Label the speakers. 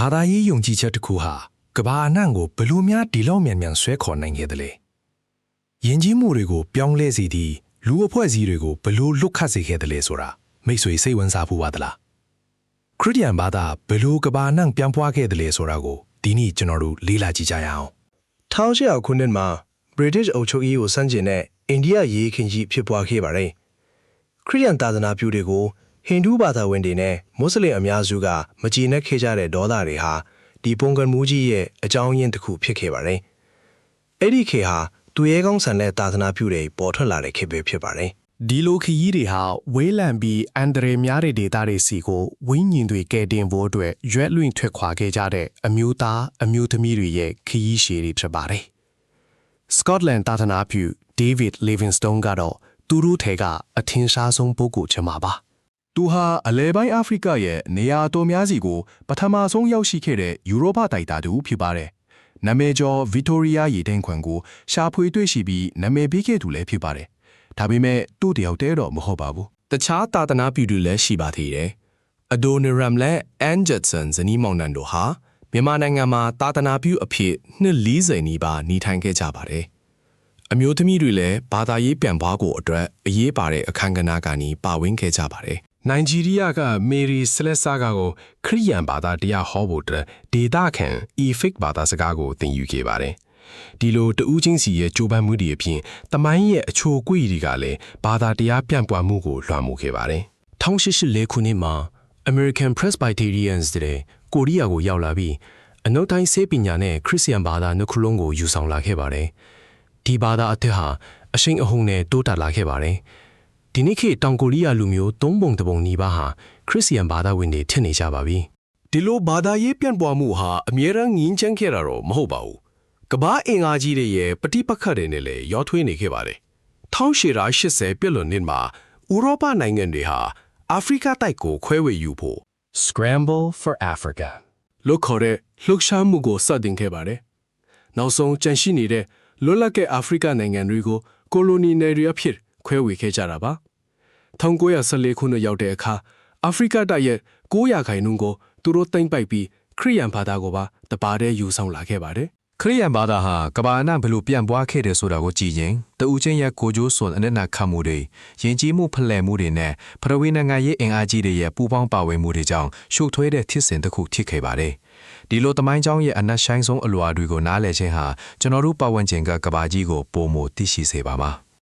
Speaker 1: ဘာသာရေးယုံကြည်ချက်တစ်ခုဟာကမ္ဘာအနှံ့ကိုဘလို့များဒီလောက်မြန်မြန်ဆွဲခေါ်နိုင်ခဲ့တယ်လေယဉ်ကျေးမှုတွေကိုပြောင်းလဲစေသည့်လူအဖွဲ့အစည်းတွေကိုဘလို့လွတ်ခတ်စေခဲ့တယ်လေဆိုတာမိတ်ဆွေစိတ်ဝင်စားဖို့ပါသလားခရစ်ယာန်ဘာသာဘလို့ကမ္ဘာအနှံ့ပြန်ပွားခဲ့တယ်လေဆိုတာကိုဒီနေ့ကျွန်တော်တို့လေ့လာကြည့်ကြရအောင်
Speaker 2: 1800ခုနှစ်မှာ British အုပ်ချုပ်ရေးကိုစန့်ကျင်တဲ့အိန္ဒိယရေခင်ကြီးဖြစ်ပွားခဲ့ပါတယ်ခရစ်ယာန်သာသနာပြုတွေကိုဟိန္ဒူဘာသာဝင်တွေနဲ့မွတ်စလင်အများစုကမကြည်နပ်ခဲ့ကြတဲ့ဒေါသတွေဟာဒီပုံကံမှုကြီးရဲ့အကြောင်းရင်းတစ်ခုဖြစ်ခဲ့ပါတယ်အဲ့ဒီခေတ်ဟာသူရဲကောင်းဆန်တဲ့သာသနာပြုတွေပေါ်ထွက်လာတဲ့ခေတ်ပဲဖြစ်ပါတယ်
Speaker 3: ဒီလိုခရီးတွေဟာဝေးလံပြီးအန်ဒရေများတဲ့ဒေတာတွေစီကိုဝိညာဉ်တွေကဲတင်ဖို့အတွက်ရွက်လွင့်ထွက်ခွာခဲ့ကြတဲ့အမျိုးသားအမျိုးသမီးတွေရဲ့ခရီးရှည်တွေဖြစ်ပါတယ်စကော့တလန်သာသနာပြုဒေးဗစ်လီဗင်စတုန်းကတော့သူတို့ထဲကအထင်ရှားဆုံးပုဂ္ဂိုလ်ချင်ပါပါ
Speaker 4: သူဟာအလဲပိုင်းအာဖရိကရဲ့နေရာတော်များစီကိုပထမဆုံးရောက်ရှိခဲ့တဲ့ယူရောပတိုက်သားတူဖြစ်ပါတယ်။နာမည်ကျော်ဗီတိုရီယာရေတန်းခွန်ကိုရှာဖွေတွေ့ရှိပြီးနာမည်ပေးခဲ့သူလည်းဖြစ်ပါတယ်။ဒါပေမဲ့သူ့တယောက်တည်းတော့မဟုတ်ပါဘူး
Speaker 3: ။တခြားသာသနာပြုသူလည်းရှိပါသေးတယ်။အဒိုနီရမ်และအန်ဂျက်ဆန်ဇနီးမောင်နှံတို့ဟာမြန်မာနိုင်ငံမှာသာသနာပြုအဖြစ်နှစ်40နီးပါးနေထိုင်ခဲ့ကြပါတယ်။အမျိုးသမီးတွေလည်းဘာသာရေးပြန်ပွားကိုအတွက်အရေးပါတဲ့အခမ်းကဏ္ဍကနေပါဝင်ခဲ့ကြပါတယ်
Speaker 4: ။နိုင်ဂျီးရီးယားကမေရီဆလက်ဆာကိုခရီးယန်ဘာသာတရားဟောဖို့အတွက်ဒေတာခန်အီဖစ်ဘာသာစကားကိုသင်ယူခဲ့ပါတယ်။ဒီလိုတဦးချင်းစီရဲ့ကြိုးပမ်းမှုတွေအပြင်တမိုင်းရဲ့အချိုအကွေ့တွေကလည်းဘာသာတရားပြန့်ပွားမှုကိုလွှမ်းမိုးခဲ့ပါတယ်
Speaker 3: ။1884ခုနှစ်မှာ American Presbyterians တဲ့ကိုရီးယားကိုရောက်လာပြီးအနောက်တိုင်းဆေးပညာနဲ့ခရစ်ယာန်ဘာသာနှစ်ခုလုံးကိုယူဆောင်လာခဲ့ပါတယ်။ဒီဘာသာအသစ်ဟာအရှိန်အဟုန်နဲ့တိုးတက်လာခဲ့ပါတယ်။ဒီနေ့ခေတ်တောင်ကိုရီးယားလူမျိုး၃ပုံတစ်ပုံနီးပါးဟာခရစ်ယာန်ဘာသာဝင်တွေဖြစ်နေကြပါပြီ။ဒီလိုဘာသာရေးပြန့်ပွားမှုဟာအမြဲတမ်းငြင်းချမ်းခဲ့တာတော့မဟုတ်ပါဘူး။ကမ္ဘာအင်အားကြီးတွေရဲ့ပဋိပက္ခတွေနဲ့လည်းရောထွေးနေခဲ့ပါတယ်။1880ပြည့်လွန်နှစ်မှာဥရောပနိုင်ငံတွေဟာအာဖရိကတိုက်ကိုခွဲဝေယူဖို့
Speaker 4: Scramble for Africa
Speaker 3: လို့ခေါ်တဲ့လှုပ်ရှားမှုကိုစတင်ခဲ့ပါတယ်။နောက်ဆုံးကျန်ရှိနေတဲ့လွတ်လပ်တဲ့အာဖရိကနိုင်ငံတွေကိုကိုလိုနီနယ်တွေအဖြစ်ခွဲဝေခဲ့ကြတာပါ1914ခုနှစ်ရောက်တဲ့အခါအာဖရိကတိုက်ရဲ့900ခန့်နှုန်းကိုသူတို့သိမ်းပိုက်ပြီးခရစ်ယာန်ဘာသာကိုပါတပါးတည်းယူဆောင်လာခဲ့ပါတယ်
Speaker 4: ခရစ်ယာန်ဘာသာဟာကမ္ဘာအနှံ့ဘလို့ပြန့်ပွားခဲ့တယ်ဆိုတာကိုကြည့်ရင်တဦးချင်းရဲ့ကိုကြိုးစွန်အနက်နာခတ်မှုတွေယဉ်ကျေးမှုဖလှယ်မှုတွေနဲ့ပရဝေနိုင်ငံရေးအင်အားကြီးတွေရဲ့ပူးပေါင်းပါဝင်မှုတွေကြောင့်ရှုပ်ထွေးတဲ့ဖြစ်စဉ်တစ်ခုဖြစ်ခဲ့ပါတယ်ဒီလိုတမိုင်းကြောင်းရဲ့အနက်ရှိုင်းဆုံးအလွာတွေကိုနားလည်ခြင်းဟာကျွန်တော်တို့ပတ်ဝန်းကျင်ကကမ္ဘာကြီးကိုပုံမသိရှိစေပါမှာ